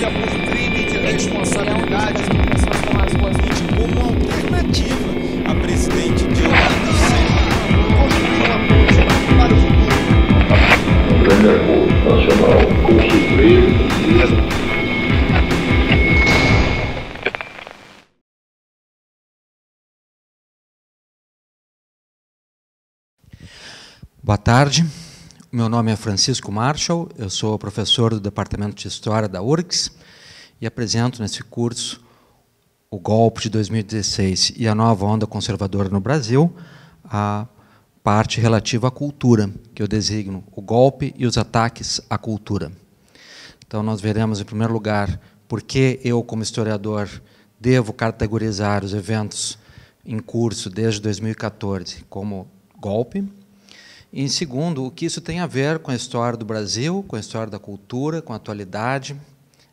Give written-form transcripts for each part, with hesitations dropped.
denúncia por crime de responsabilidade política como alternativa a presidente Dilma Rousseff. construir uma política para o futuro. Um grande acordo nacional com o Supremo. Boa tarde, meu nome é Francisco Marshall, eu sou professor do Departamento de História da URGS e apresento nesse curso o golpe de 2016 e a nova onda conservadora no Brasil, a parte relativa à cultura, que eu designo o golpe e os ataques à cultura. Então, nós veremos, em primeiro lugar, por que eu, como historiador, devo categorizar os eventos em curso desde 2014 como golpe. E, em segundo, o que isso tem a ver com a história do Brasil, com a história da cultura, com a atualidade,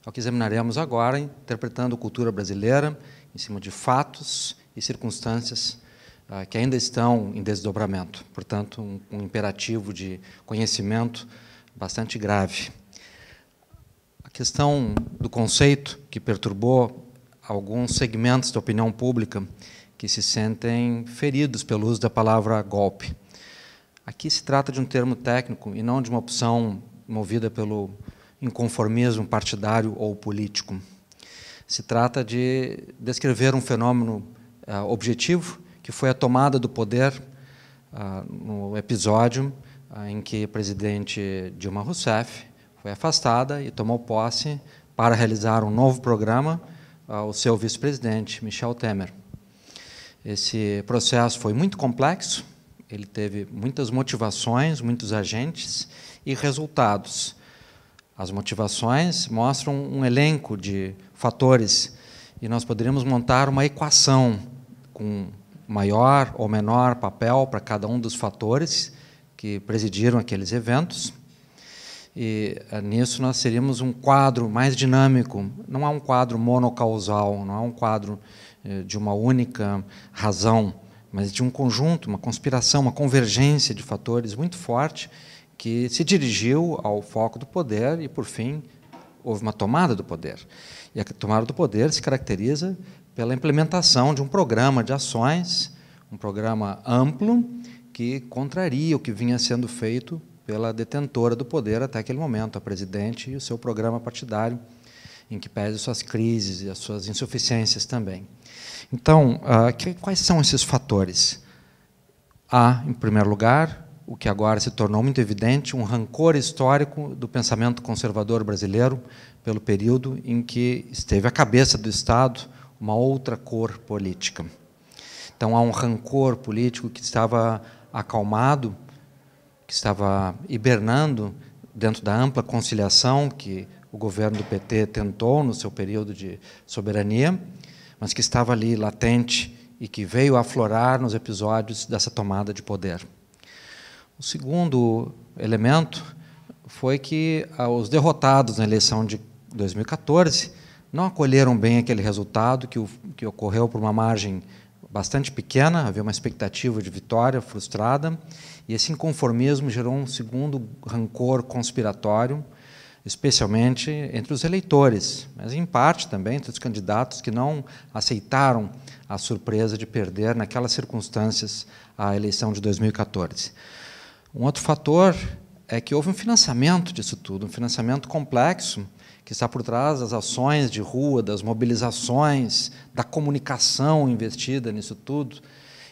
é o que examinaremos agora, interpretando a cultura brasileira em cima de fatos e circunstâncias que ainda estão em desdobramento. Portanto, um imperativo de conhecimento bastante grave. A questão do conceito que perturbou alguns segmentos da opinião pública que se sentem feridos pelo uso da palavra golpe. Aqui se trata de um termo técnico e não de uma opção movida pelo inconformismo partidário ou político. Se trata de descrever um fenômeno objetivo, que foi a tomada do poder no episódio em que a presidente Dilma Rousseff foi afastada e tomou posse para realizar um novo programa ao seu vice-presidente, Michel Temer. Esse processo foi muito complexo, ele teve muitas motivações, muitos agentes e resultados. As motivações mostram um elenco de fatores e nós poderíamos montar uma equação com maior ou menor papel para cada um dos fatores que presidiram aqueles eventos. E nisso nós teríamos um quadro mais dinâmico, não é um quadro monocausal, não é um quadro de uma única razão, mas de um conjunto, uma conspiração, uma convergência de fatores muito forte que se dirigiu ao foco do poder e, por fim, houve uma tomada do poder. E a tomada do poder se caracteriza pela implementação de um programa de ações, um programa amplo que contraria o que vinha sendo feito pela detentora do poder até aquele momento, a presidente e o seu programa partidário, em que pese suas crises e as suas insuficiências também. Então, quais são esses fatores? Há, em primeiro lugar, o que agora se tornou muito evidente, um rancor histórico do pensamento conservador brasileiro pelo período em que esteve à cabeça do Estado uma outra cor política. Então, há um rancor político que estava acalmado, que estava hibernando dentro da ampla conciliação que o governo do PT tentou no seu período de soberania, mas que estava ali latente e que veio aflorar nos episódios dessa tomada de poder. O segundo elemento foi que os derrotados na eleição de 2014 não acolheram bem aquele resultado que ocorreu por uma margem bastante pequena, havia uma expectativa de vitória frustrada, e esse inconformismo gerou um segundo rancor conspiratório, especialmente entre os eleitores, mas em parte também entre os candidatos que não aceitaram a surpresa de perder naquelas circunstâncias a eleição de 2014. Um outro fator é que houve um financiamento disso tudo, um financiamento complexo que está por trás das ações de rua, das mobilizações, da comunicação investida nisso tudo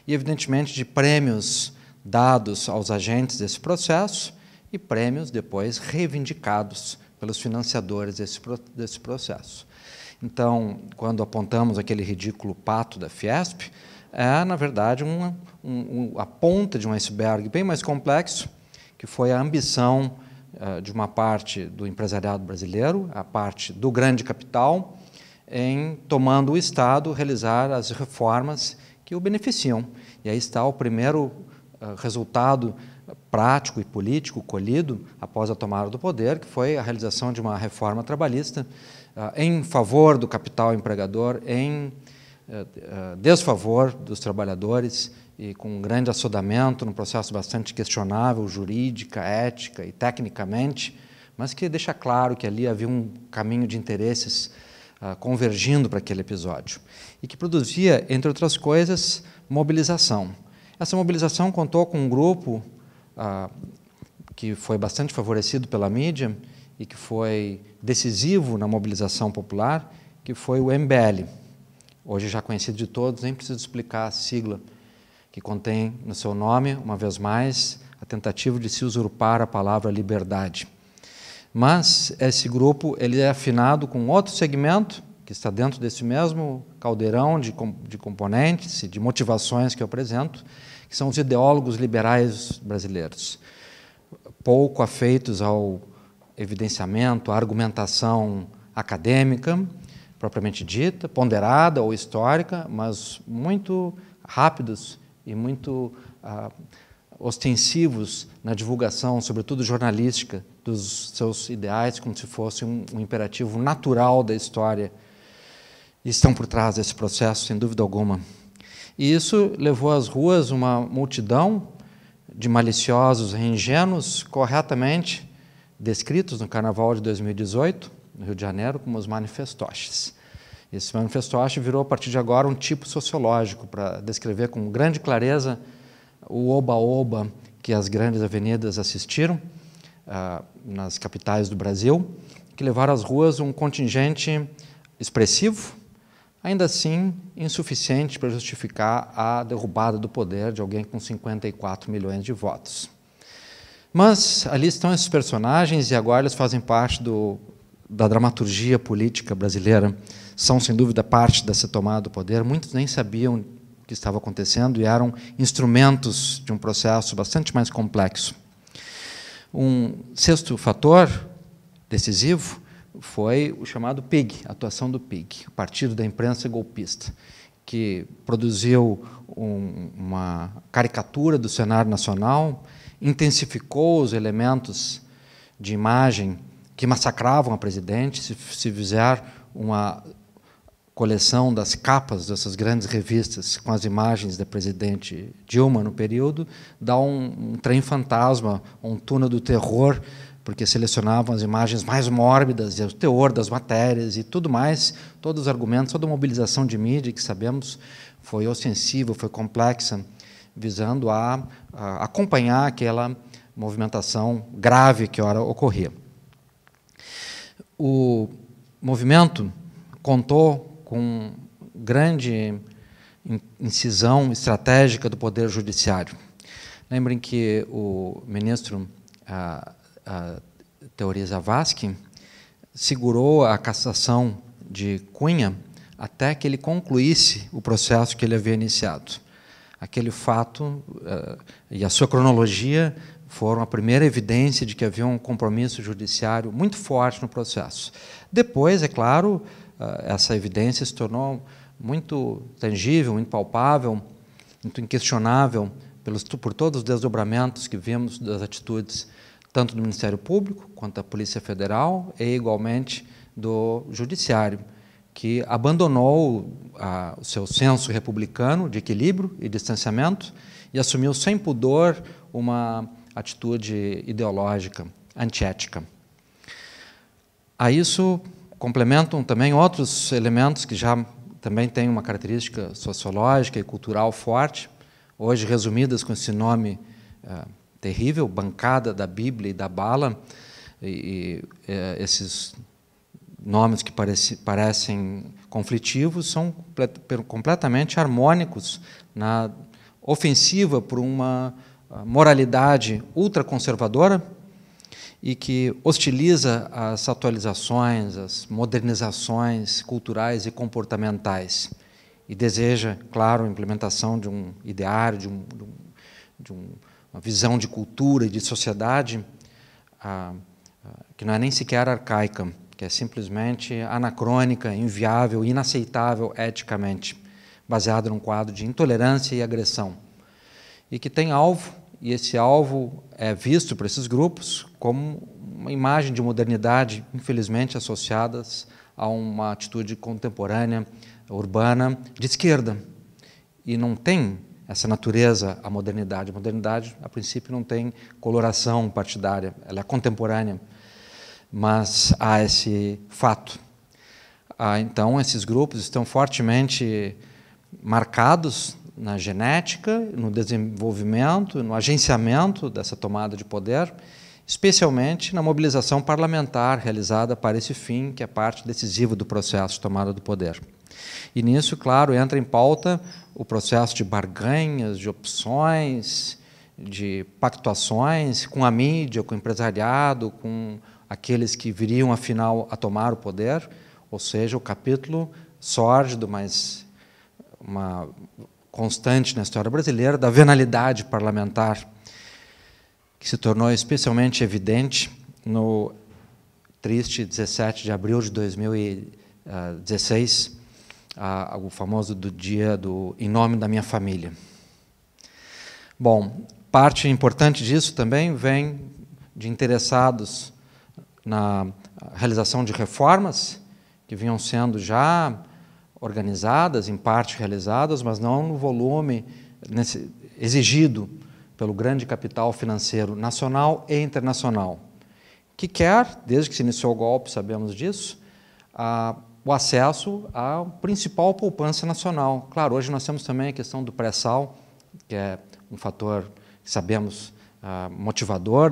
e, evidentemente, de prêmios dados aos agentes desse processo e prêmios depois reivindicados pelos financiadores desse processo. Então, quando apontamos aquele ridículo pato da Fiesp, é, na verdade, a ponta de um iceberg bem mais complexo, que foi a ambição de uma parte do empresariado brasileiro, a parte do grande capital, em, tomando o Estado, realizar as reformas que o beneficiam. E aí está o primeiro resultado prático e político colhido após a tomada do poder, que foi a realização de uma reforma trabalhista em favor do capital empregador, em desfavor dos trabalhadores e com um grande assodamento, num processo bastante questionável, jurídica, ética e tecnicamente, mas que deixa claro que ali havia um caminho de interesses convergindo para aquele episódio, e que produzia, entre outras coisas, mobilização. Essa mobilização contou com um grupo que foi bastante favorecido pela mídia e que foi decisivo na mobilização popular, que foi o MBL, hoje já conhecido de todos, nem preciso explicar a sigla, que contém no seu nome, uma vez mais, a tentativa de se usurpar a palavra liberdade. Mas esse grupo ele é afinado com outro segmento, que está dentro desse mesmo caldeirão de componentes e de motivações que eu apresento, que são os ideólogos liberais brasileiros, pouco afeitos ao evidenciamento, à argumentação acadêmica, propriamente dita, ponderada ou histórica, mas muito rápidos e muito ostensivos na divulgação, sobretudo jornalística, dos seus ideais, como se fosse um imperativo natural da história, e estão por trás desse processo, sem dúvida alguma. E isso levou às ruas uma multidão de maliciosos e ingênuos, corretamente descritos no Carnaval de 2018, no Rio de Janeiro, como os manifestoches. Esse manifestoche virou, a partir de agora, um tipo sociológico para descrever com grande clareza o oba-oba que as grandes avenidas assistiram nas capitais do Brasil, que levaram às ruas um contingente expressivo, ainda assim insuficiente para justificar a derrubada do poder de alguém com 54 milhões de votos. Mas ali estão esses personagens e agora eles fazem parte da dramaturgia política brasileira, são, sem dúvida, parte dessa tomada do poder. Muitos nem sabiam o que estava acontecendo e eram instrumentos de um processo bastante mais complexo. Um sexto fator decisivo foi o chamado PIG, a atuação do PIG, o Partido da Imprensa Golpista, que produziu uma caricatura do cenário nacional, intensificou os elementos de imagem que massacravam a presidente. Se fizer uma coleção das capas dessas grandes revistas com as imagens da presidente Dilma no período, dá um trem fantasma, um túnel do terror, porque selecionavam as imagens mais mórbidas e o teor das matérias e tudo mais, todos os argumentos, toda a mobilização de mídia que sabemos foi ostensiva, foi complexa, visando a acompanhar aquela movimentação grave que ora ocorria. O movimento contou com grande incisão estratégica do Poder Judiciário. Lembrem que o ministro Teori Zavascki segurou a cassação de Cunha até que ele concluísse o processo que ele havia iniciado. Aquele fato e a sua cronologia foram a primeira evidência de que havia um compromisso judiciário muito forte no processo. Depois, é claro, essa evidência se tornou muito tangível, muito palpável, muito inquestionável por todos os desdobramentos que vimos das atitudes tanto do Ministério Público quanto da Polícia Federal e, igualmente, do Judiciário, que abandonou o seu senso republicano de equilíbrio e distanciamento e assumiu sem pudor uma atitude ideológica, antiética. A isso complementam também outros elementos que já também têm uma característica sociológica e cultural forte, hoje resumidas com esse nome terrível, bancada da Bíblia e da bala, esses nomes que parecem conflitivos são completamente harmônicos na ofensiva por uma moralidade ultraconservadora e que hostiliza as atualizações, as modernizações culturais e comportamentais e deseja, claro, a implementação de um ideário, de uma visão de cultura e de sociedade que não é nem sequer arcaica, que é simplesmente anacrônica, inviável, inaceitável eticamente, baseada num quadro de intolerância e agressão, e que tem alvo, e esse alvo é visto por esses grupos como uma imagem de modernidade, infelizmente associadas a uma atitude contemporânea, urbana, de esquerda. E não tem essa natureza a modernidade. A modernidade, a princípio, não tem coloração partidária, ela é contemporânea. mas há esse fato. Então, esses grupos estão fortemente marcados na genética, no desenvolvimento, no agenciamento dessa tomada de poder, especialmente na mobilização parlamentar realizada para esse fim, que é parte decisiva do processo de tomada do poder. E nisso, claro, entra em pauta o processo de barganhas, de opções, de pactuações com a mídia, com o empresariado, com aqueles que viriam, afinal, a tomar o poder, ou seja, o capítulo sórdido, mas uma constante na história brasileira, da venalidade parlamentar, que se tornou especialmente evidente no triste 17 de abril de 2016, o famoso do dia do Em Nome da Minha Família. Bom, parte importante disso também vem de interessados na realização de reformas que vinham sendo já organizadas, em parte realizadas, mas não no volume exigido pelo grande capital financeiro nacional e internacional, que quer, desde que se iniciou o golpe, sabemos disso, o acesso à principal poupança nacional. Claro, hoje nós temos também a questão do pré-sal, que é um fator, que sabemos, motivador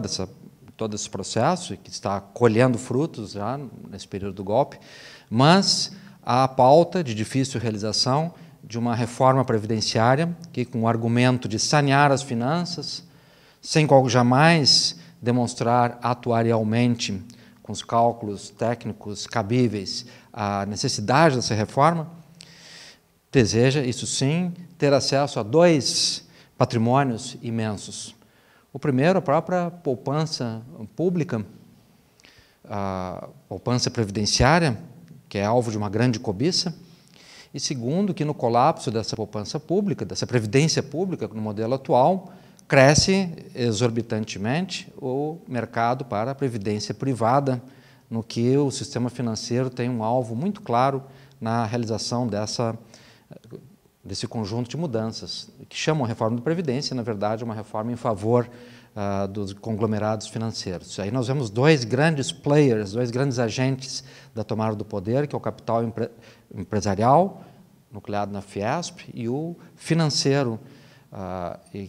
todo esse processo, e que está colhendo frutos já nesse período do golpe, mas a pauta de difícil realização de uma reforma previdenciária que, com o argumento de sanear as finanças, sem jamais demonstrar atuarialmente, com os cálculos técnicos cabíveis, a necessidade dessa reforma, deseja, isso sim, ter acesso a dois patrimônios imensos. O primeiro, a própria poupança pública, a poupança previdenciária, que é alvo de uma grande cobiça, e segundo, que no colapso dessa poupança pública, dessa previdência pública, no modelo atual, cresce exorbitantemente o mercado para a previdência privada, no que o sistema financeiro tem um alvo muito claro na realização desse conjunto de mudanças, que chamam a reforma da Previdência, na verdade, uma reforma em favor dos conglomerados financeiros. Aí nós vemos dois grandes players, dois grandes agentes da tomada do poder, que é o capital empresarial, nucleado na Fiesp, e o financeiro,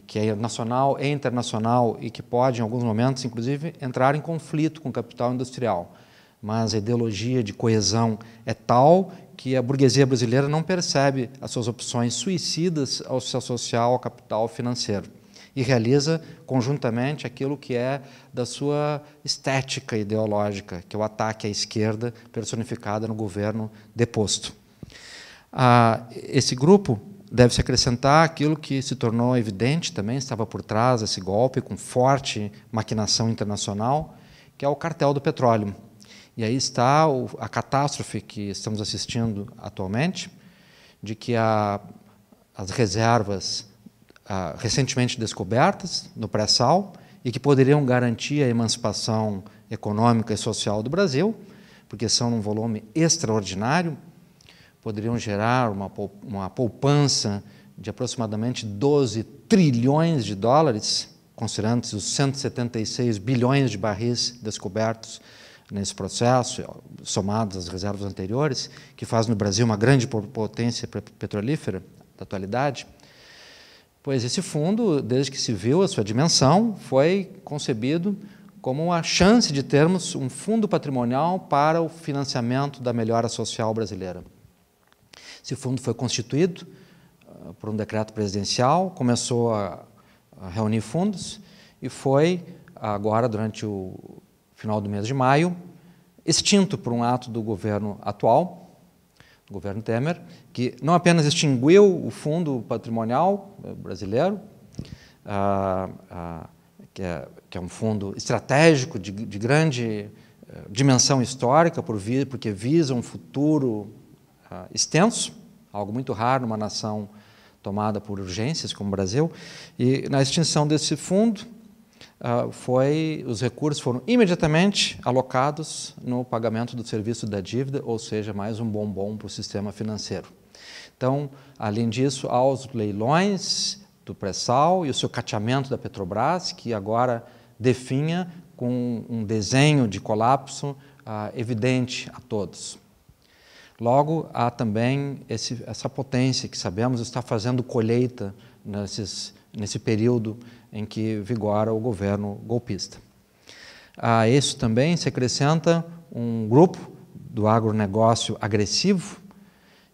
que é nacional e internacional, e que pode, em alguns momentos, inclusive, entrar em conflito com o capital industrial. Mas a ideologia de coesão é tal que a burguesia brasileira não percebe as suas opções suicidas ao se associar ao capital financeiro e realiza conjuntamente aquilo que é da sua estética ideológica, que é o ataque à esquerda personificada no governo deposto. Esse grupo deve-se acrescentar aquilo que se tornou evidente também, estava por trás desse golpe, com forte maquinação internacional, que é o cartel do petróleo. E aí está a catástrofe que estamos assistindo atualmente, de que as reservas recentemente descobertas no pré-sal e que poderiam garantir a emancipação econômica e social do Brasil, porque são num volume extraordinário, poderiam gerar uma poupança de aproximadamente 12 trilhões de dólares, considerando-se os 176 bilhões de barris descobertos nesse processo, somados às reservas anteriores, que faz no Brasil uma grande potência petrolífera da atualidade. Pois esse fundo, desde que se viu a sua dimensão, foi concebido como a chance de termos um fundo patrimonial para o financiamento da melhora social brasileira. Esse fundo foi constituído por um decreto presidencial, começou a reunir fundos e foi, agora, durante o final do mês de maio, extinto por um ato do governo atual, do governo Temer, que não apenas extinguiu o fundo patrimonial brasileiro, que é um fundo estratégico de grande dimensão histórica, porque visa um futuro extenso, algo muito raro numa nação tomada por urgências como o Brasil, e na extinção desse fundo, os recursos foram imediatamente alocados no pagamento do serviço da dívida, ou seja, mais um bombom para o sistema financeiro. Então, além disso, há os leilões do pré-sal e o sucateamento da Petrobras, que agora definha com um desenho de colapso evidente a todos. Logo, há também essa potência que sabemos está fazendo colheita nesse período em que vigora o governo golpista. A isso também se acrescenta um grupo do agronegócio agressivo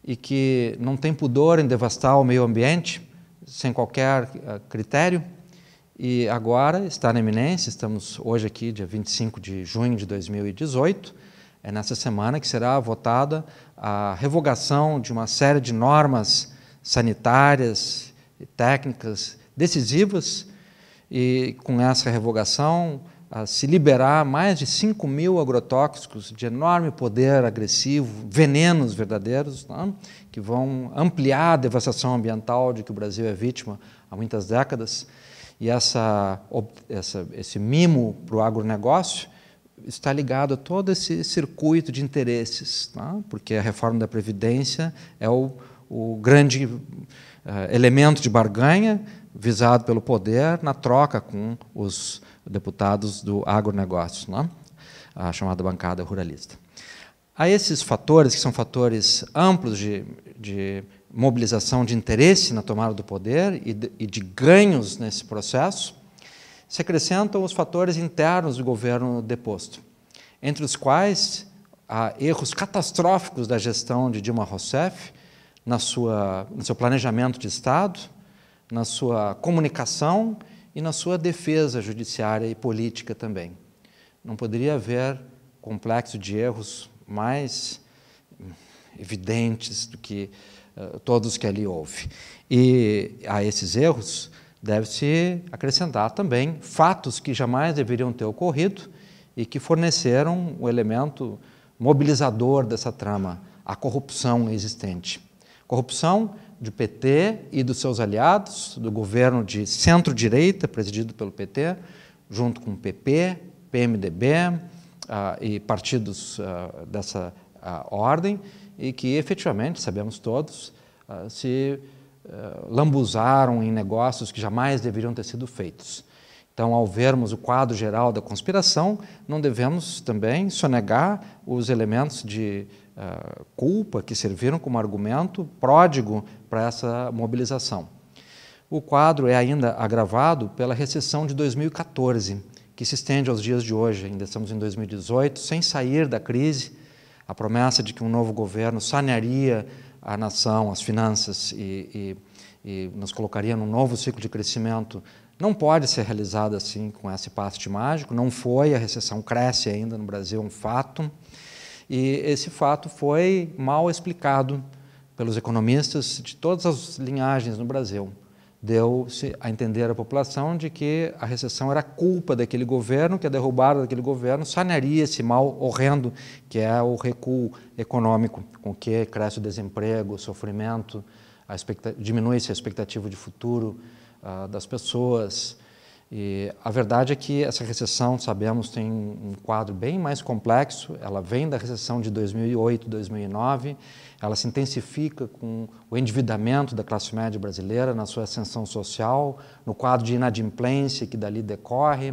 e que não tem pudor em devastar o meio ambiente sem qualquer critério, e agora está na iminência. Estamos hoje aqui, dia 25 de junho de 2018, é nessa semana que será votada a revogação de uma série de normas sanitárias e técnicas decisivas, e com essa revogação se liberar mais de 5.000 agrotóxicos de enorme poder agressivo, venenos verdadeiros, né, que vão ampliar a devastação ambiental de que o Brasil é vítima há muitas décadas. E esse mimo para o agronegócio está ligado a todo esse circuito de interesses, né, porque a reforma da Previdência é o grande elemento de barganha visado pelo poder na troca com os deputados do agronegócio, né? A chamada bancada ruralista. Há esses fatores, que são fatores amplos de mobilização de interesse na tomada do poder e de ganhos nesse processo, se acrescentam os fatores internos do governo deposto, entre os quais há erros catastróficos da gestão de Dilma Rousseff no seu planejamento de Estado, na sua comunicação e na sua defesa judiciária e política também. Não poderia haver complexo de erros mais evidentes do que todos que ali houve. E a esses erros deve-se acrescentar também fatos que jamais deveriam ter ocorrido e que forneceram o elemento mobilizador dessa trama, a corrupção existente. Corrupção do PT e dos seus aliados, do governo de centro-direita, presidido pelo PT, junto com o PP, PMDB e partidos dessa ordem, e que efetivamente, sabemos todos, se lambuzaram em negócios que jamais deveriam ter sido feitos. Então, ao vermos o quadro geral da conspiração, não devemos também sonegar os elementos de culpa que serviram como argumento pródigo para essa mobilização. O quadro é ainda agravado pela recessão de 2014, que se estende aos dias de hoje. Ainda estamos em 2018, sem sair da crise. A promessa de que um novo governo sanearia a nação, as finanças e nos colocaria num novo ciclo de crescimento não pode ser realizada assim com esse passe mágico. Não foi, a recessão cresce ainda no Brasil, é um fato. E esse fato foi mal explicado pelos economistas de todas as linhagens no Brasil. Deu-se a entender à população de que a recessão era culpa daquele governo, que a derrubada daquele governo sanearia esse mal horrendo que é o recuo econômico, com que cresce o desemprego, o sofrimento, diminui-se a expectativa de futuro das pessoas. E a verdade é que essa recessão, sabemos, tem um quadro bem mais complexo. Ela vem da recessão de 2008, 2009, ela se intensifica com o endividamento da classe média brasileira na sua ascensão social, no quadro de inadimplência que dali decorre,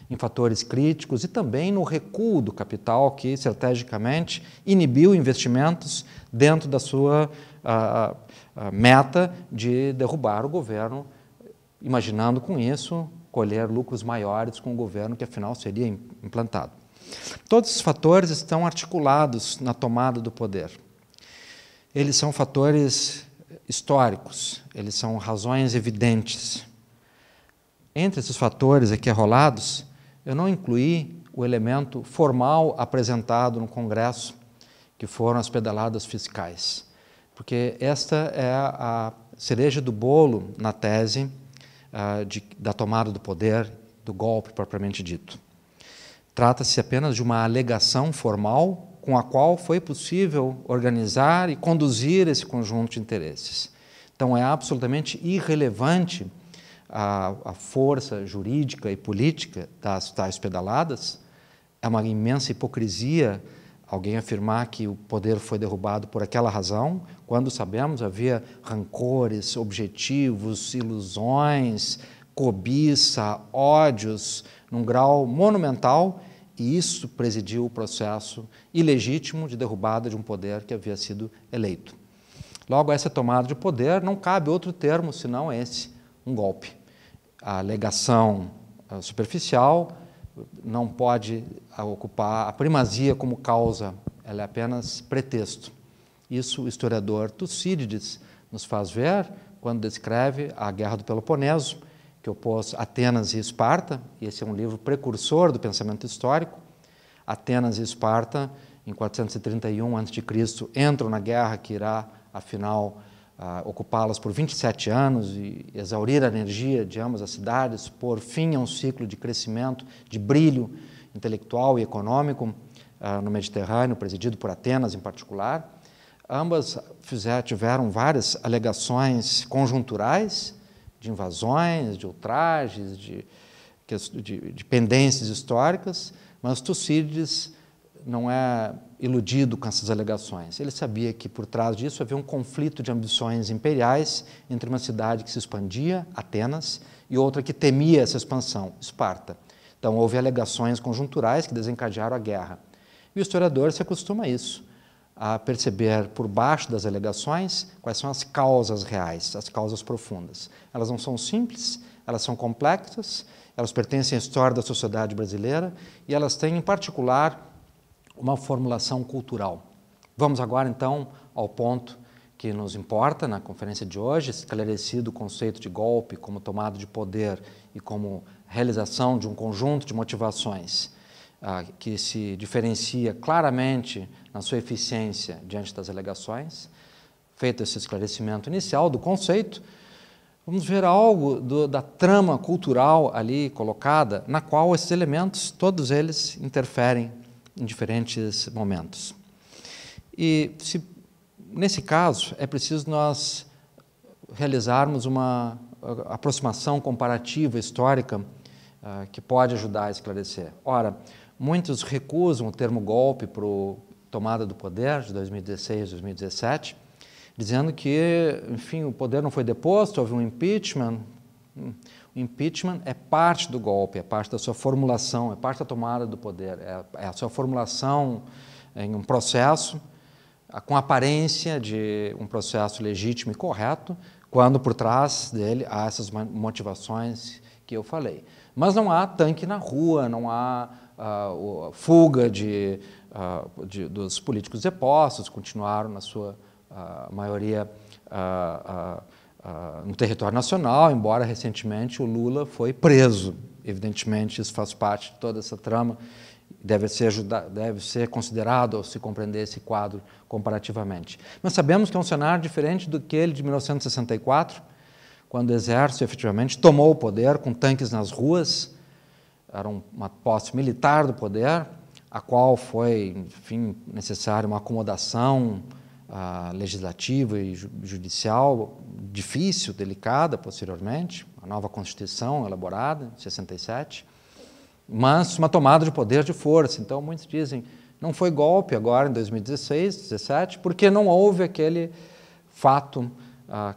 em fatores críticos e também no recuo do capital que, estrategicamente, inibiu investimentos dentro da sua meta de derrubar o governo, imaginando com isso colher lucros maiores com o governo que, afinal, seria implantado. Todos esses fatores estão articulados na tomada do poder. Eles são fatores históricos, eles são razões evidentes. Entre esses fatores aqui arrolados, eu não incluí o elemento formal apresentado no Congresso, que foram as pedaladas fiscais, porque esta é a cereja do bolo na tese da tomada do poder, do golpe propriamente dito. Trata-se apenas de uma alegação formal com a qual foi possível organizar e conduzir esse conjunto de interesses. Então, é absolutamente irrelevante a força jurídica e política das tais pedaladas. É uma imensa hipocrisia alguém afirmar que o poder foi derrubado por aquela razão, quando sabemos havia rancores, objetivos, ilusões, cobiça, ódios num grau monumental, e isso presidiu o processo ilegítimo de derrubada de um poder que havia sido eleito. Logo, a essa tomada de poder não cabe outro termo senão esse, um golpe. A alegação superficial não pode ocupar a primazia como causa, ela é apenas pretexto. Isso o historiador Tucídides nos faz ver quando descreve a Guerra do Peloponeso, que opôs Atenas e Esparta, e esse é um livro precursor do pensamento histórico. Atenas e Esparta, em 431 a.C., entram na guerra que irá, afinal, ocupá-las por 27 anos e exaurir a energia de ambas as cidades, pôr fim a um ciclo de crescimento, de brilho intelectual e econômico no Mediterrâneo, presidido por Atenas em particular. Ambas tiveram várias alegações conjunturais, de invasões, de ultrajes, de pendências históricas, mas Tucídides não é iludido com essas alegações. Ele sabia que por trás disso havia um conflito de ambições imperiais entre uma cidade que se expandia, Atenas, e outra que temia essa expansão, Esparta. Então houve alegações conjunturais que desencadearam a guerra. E o historiador se acostuma a isso, a perceber por baixo das alegações quais são as causas reais, as causas profundas. Elas não são simples, elas são complexas, elas pertencem à história da sociedade brasileira e elas têm, em particular, uma formulação cultural. Vamos agora, então, ao ponto que nos importa na conferência de hoje, esclarecido o conceito de golpe como tomada de poder e como realização de um conjunto de motivações que se diferencia claramente na sua eficiência diante das alegações. Feito esse esclarecimento inicial do conceito, vamos ver algo da trama cultural ali colocada, na qual esses elementos, todos eles, interferem em diferentes momentos. E, nesse caso, é preciso nós realizarmos uma aproximação comparativa histórica que pode ajudar a esclarecer. Ora, muitos recusam o termo golpe para a tomada do poder de 2016 e 2017, dizendo que, enfim, o poder não foi deposto, houve um impeachment. O impeachment é parte do golpe, é parte da sua formulação, é parte da tomada do poder, é a sua formulação em um processo com aparência de um processo legítimo e correto, quando por trás dele há essas motivações que eu falei. Mas não há tanque na rua, não há fuga dos políticos depostos, continuaram na sua maioria no território nacional, embora recentemente o Lula foi preso. Evidentemente, isso faz parte de toda essa trama, deve ser considerado ao se compreender esse quadro comparativamente. Mas sabemos que é um cenário diferente do que ele de 1964, quando o Exército efetivamente tomou o poder com tanques nas ruas, era uma posse militar do poder, a qual foi, enfim, necessária uma acomodação legislativa e judicial difícil, delicada posteriormente, a nova Constituição elaborada em 67, mas uma tomada de poder de força. Então, muitos dizem, não foi golpe agora em 2016, 2017, porque não houve aquele fato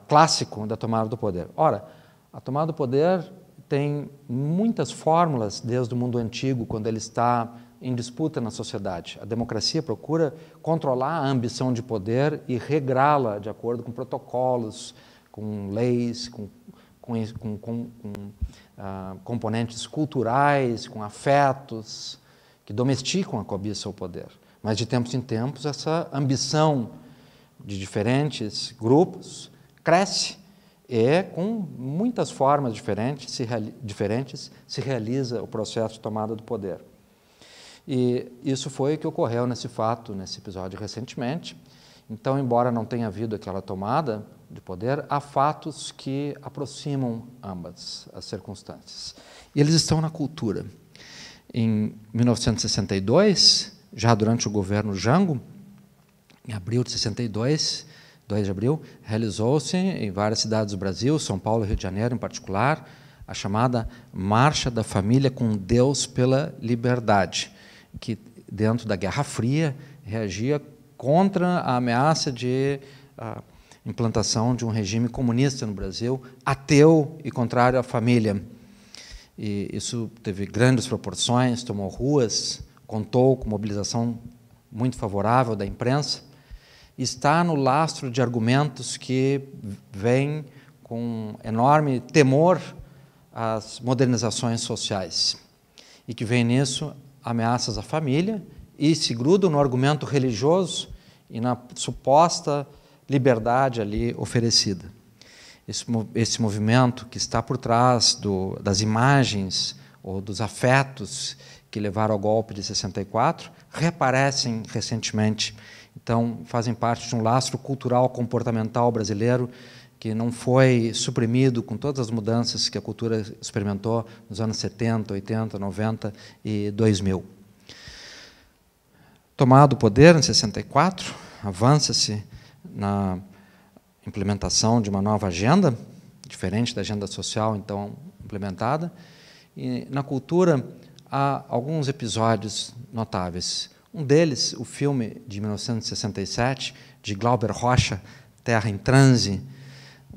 clássico da tomada do poder. Ora, a tomada do poder tem muitas fórmulas desde o mundo antigo, quando ele está em disputa na sociedade. A democracia procura controlar a ambição de poder e regrá-la de acordo com protocolos, com leis, com componentes culturais, com afetos, que domesticam a cobiça ao poder. Mas, de tempos em tempos, essa ambição de diferentes grupos cresce e, com muitas formas diferentes se realiza o processo de tomada do poder. E isso foi o que ocorreu nesse episódio recentemente. Então, embora não tenha havido aquela tomada de poder, há fatos que aproximam ambas as circunstâncias. E eles estão na cultura. Em 1962, já durante o governo Jango, em abril de 62, 2 de abril, realizou-se em várias cidades do Brasil, São Paulo e Rio de Janeiro em particular, a chamada Marcha da Família com Deus pela Liberdade, que, dentro da Guerra Fria, reagia contra a ameaça de implantação de um regime comunista no Brasil, ateu e contrário à família. e isso teve grandes proporções, tomou ruas, contou com mobilização muito favorável da imprensa, está no lastro de argumentos que vêm com enorme temor às modernizações sociais, e que vem nisso ameaças à família e se grudam no argumento religioso e na suposta liberdade ali oferecida. Esse movimento que está por trás das imagens ou dos afetos que levaram ao golpe de 64 reaparecem recentemente. Então, fazem parte de um lastro cultural comportamental brasileiro que não foi suprimido com todas as mudanças que a cultura experimentou nos anos 70, 80, 90 e 2000. Tomado o poder em 64, avança-se na implementação de uma nova agenda, diferente da agenda social então implementada, e na cultura há alguns episódios notáveis. Um deles, o filme de 1967, de Glauber Rocha, Terra em Transe,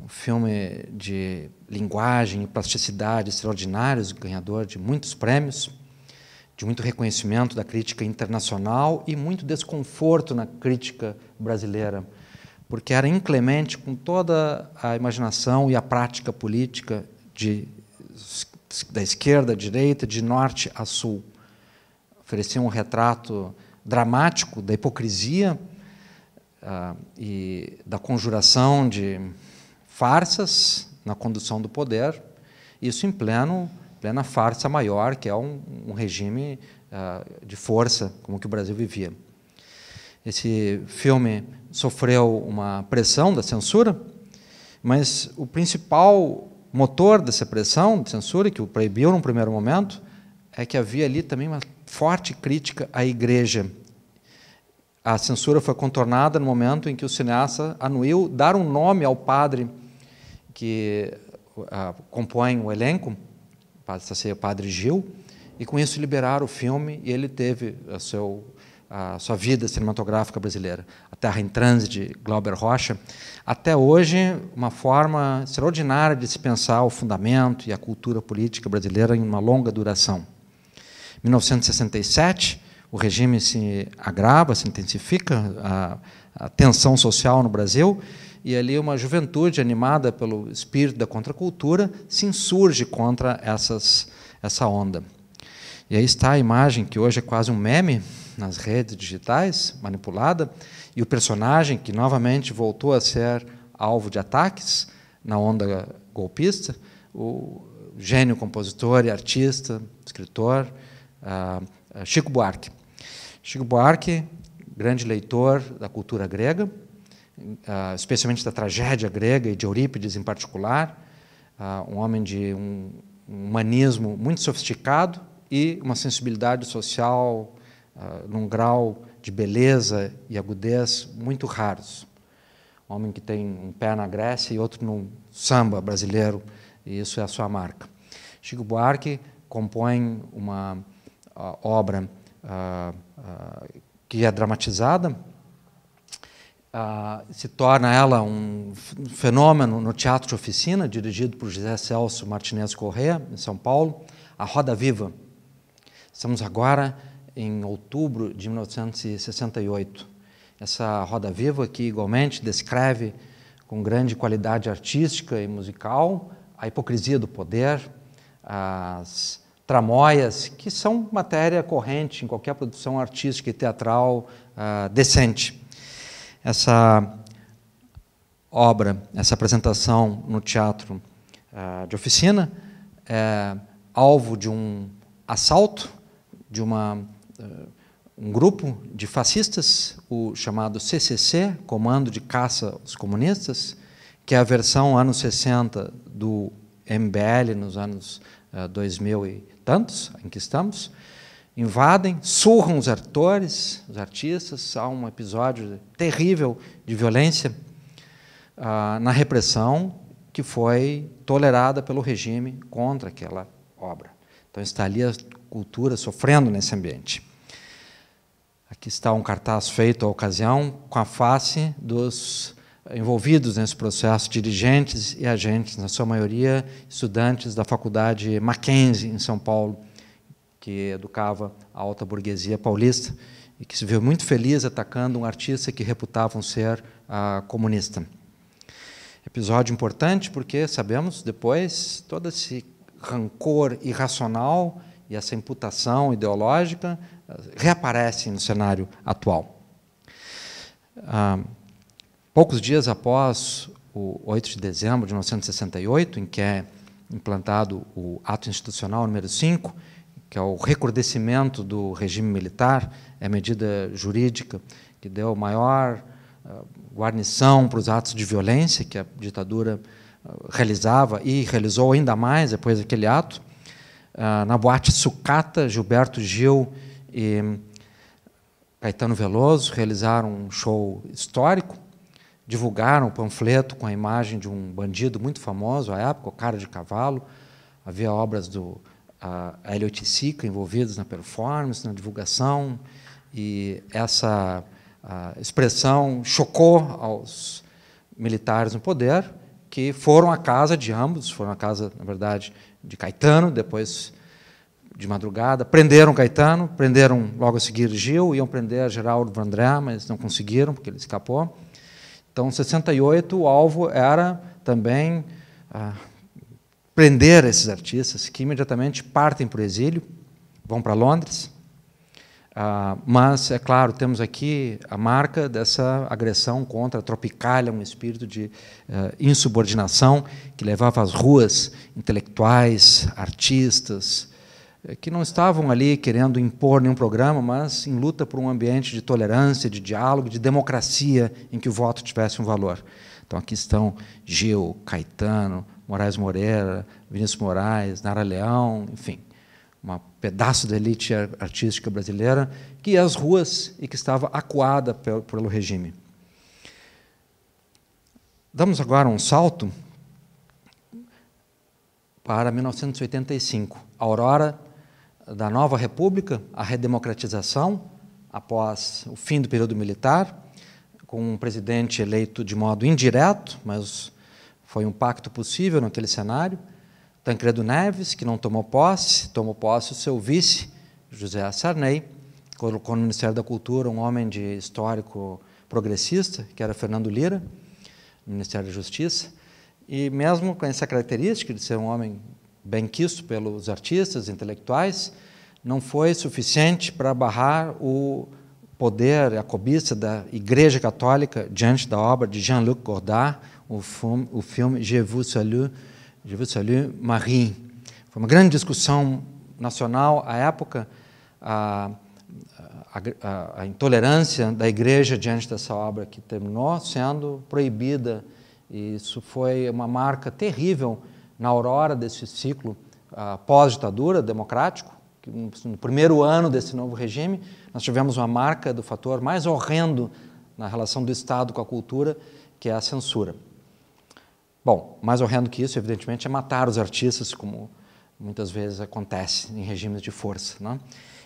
um filme de linguagem e plasticidade extraordinários, ganhador de muitos prêmios, de muito reconhecimento da crítica internacional e muito desconforto na crítica brasileira, porque era inclemente com toda a imaginação e a prática política da esquerda à direita, de norte a sul. Oferecia um retrato dramático da hipocrisia e da conjuração de farsas na condução do poder, isso em plena farsa maior, que é um regime de força, como que o Brasil vivia. Esse filme sofreu uma pressão da censura, mas o principal motor dessa pressão de censura, que o proibiu num primeiro momento, é que havia ali também uma forte crítica à Igreja. A censura foi contornada no momento em que o cineasta anuiu dar um nome ao padre que compõe o elenco, o padre Gil, e com isso liberaram o filme, e ele teve a sua vida cinematográfica brasileira. A Terra em Transe, de Glauber Rocha, até hoje, uma forma extraordinária de se pensar o fundamento e a cultura política brasileira em uma longa duração. Em 1967, o regime se agrava, se intensifica, a tensão social no Brasil, e ali uma juventude animada pelo espírito da contracultura se insurge contra essa onda. E aí está a imagem, que hoje é quase um meme nas redes digitais, manipulada, e o personagem que novamente voltou a ser alvo de ataques na onda golpista, o gênio compositor e artista, escritor, Chico Buarque. Chico Buarque, grande leitor da cultura grega, especialmente da tragédia grega e de Eurípides em particular, um homem de um humanismo muito sofisticado e uma sensibilidade social num grau de beleza e agudez muito raros. Um homem que tem um pé na Grécia e outro no samba brasileiro, e isso é a sua marca. Chico Buarque compõe uma obra que é dramatizada, se torna ela um fenômeno no Teatro de Oficina, dirigido por José Celso Martinez Corrêa, em São Paulo, A Roda Viva. Estamos agora em outubro de 1968. Essa Roda Viva, que igualmente descreve com grande qualidade artística e musical a hipocrisia do poder, as tramóias, que são matéria corrente em qualquer produção artística e teatral decente. Essa obra, essa apresentação no Teatro de Oficina, é alvo de um assalto de um grupo de fascistas, o chamado CCC, Comando de Caça aos Comunistas, que é a versão anos 60 do MBL nos anos 2000 e tantos, em que estamos, invadem, surram os atores, os artistas. Há um episódio terrível de violência na repressão que foi tolerada pelo regime contra aquela obra. Então está ali a cultura sofrendo nesse ambiente. Aqui está um cartaz feito à ocasião com a face dos envolvidos nesse processo, dirigentes e agentes, na sua maioria estudantes da Faculdade Mackenzie, em São Paulo, que educava a alta burguesia paulista, e que se viu muito feliz atacando um artista que reputavam ser comunista. Episódio importante porque sabemos depois todo esse rancor irracional e essa imputação ideológica reaparecem no cenário atual. Poucos dias após o 8 de dezembro de 1968, em que é implantado o Ato Institucional número 5, que é o recrudescimento do regime militar, é a medida jurídica que deu maior guarnição para os atos de violência que a ditadura realizava e realizou ainda mais depois daquele ato. Na boate Sucata, Gilberto Gil e Caetano Veloso realizaram um show histórico, divulgaram o panfleto com a imagem de um bandido muito famoso à época, o Cara de Cavalo. Havia obras do Hélio Oiticica envolvidos na performance, na divulgação, e essa expressão chocou aos militares no poder, que foram à casa de ambos, foram à casa, na verdade, de Caetano, depois de madrugada, prenderam Caetano, prenderam logo a seguir Gil, iam prender Geraldo Vandré, mas não conseguiram, porque ele escapou. Então, em 68, o alvo era também prender esses artistas, que imediatamente partem para o exílio, vão para Londres. Mas, é claro, temos aqui a marca dessa agressão contra a Tropicália, um espírito de insubordinação que levava às ruas intelectuais, artistas, que não estavam ali querendo impor nenhum programa, mas em luta por um ambiente de tolerância, de diálogo, de democracia, em que o voto tivesse um valor. Então, aqui estão Gil, Caetano, Moraes Moreira, Vinícius Moraes, Nara Leão, enfim, um pedaço da elite artística brasileira que ia às ruas e que estava acuada pelo regime. Damos agora um salto para 1985, a aurora da nova república, a redemocratização, após o fim do período militar, com um presidente eleito de modo indireto, mas foi um pacto possível naquele cenário, Tancredo Neves, que não tomou posse o seu vice, José Sarney, colocou no Ministério da Cultura um homem de histórico progressista, que era Fernando Lira, no Ministério da Justiça, e mesmo com essa característica de ser um homem benquisto pelos artistas, intelectuais, não foi suficiente para barrar o poder, a cobiça da Igreja Católica diante da obra de Jean-Luc Godard, o filme Je vous salue, Marie. Foi uma grande discussão nacional à época, a intolerância da Igreja diante dessa obra, que terminou sendo proibida. E isso foi uma marca terrível na aurora desse ciclo pós-ditadura democrático, que no primeiro ano desse novo regime, nós tivemos uma marca do fator mais horrendo na relação do Estado com a cultura, que é a censura. Bom, mais horrendo que isso, evidentemente, é matar os artistas, como muitas vezes acontece em regimes de força, né?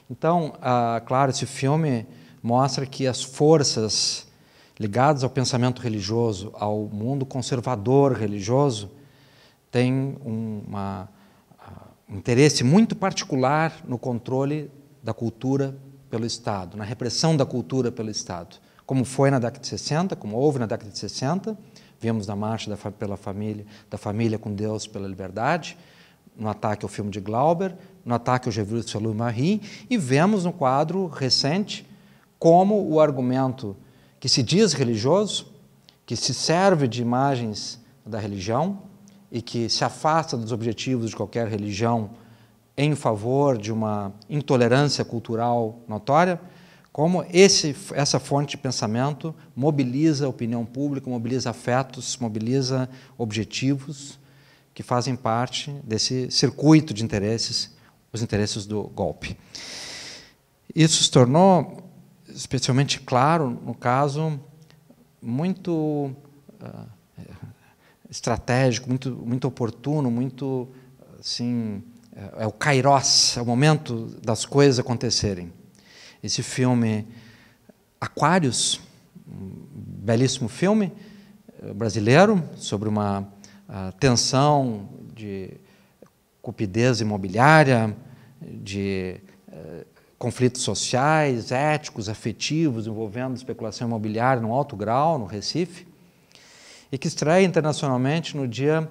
Então, claro, esse filme mostra que as forças ligadas ao pensamento religioso, ao mundo conservador religioso, têm um interesse muito particular no controle da cultura pelo Estado, na repressão da cultura pelo Estado, como foi na década de 60, como houve na década de 60, vimos na marcha da família com Deus pela liberdade, no ataque ao filme de Glauber, no ataque ao Je vous salue Marie, e vemos no quadro recente como o argumento que se diz religioso, que se serve de imagens da religião e que se afasta dos objetivos de qualquer religião em favor de uma intolerância cultural notória, como essa fonte de pensamento mobiliza a opinião pública, mobiliza afetos, mobiliza objetivos que fazem parte desse circuito de interesses, os interesses do golpe. Isso se tornou especialmente claro no caso muito estratégico, muito oportuno, muito assim, é o kairos, é o momento das coisas acontecerem. Esse filme Aquários, um belíssimo filme, brasileiro, sobre uma tensão de cupidez imobiliária, de conflitos sociais, éticos, afetivos, envolvendo especulação imobiliária no alto grau, no Recife, e que estreia internacionalmente no dia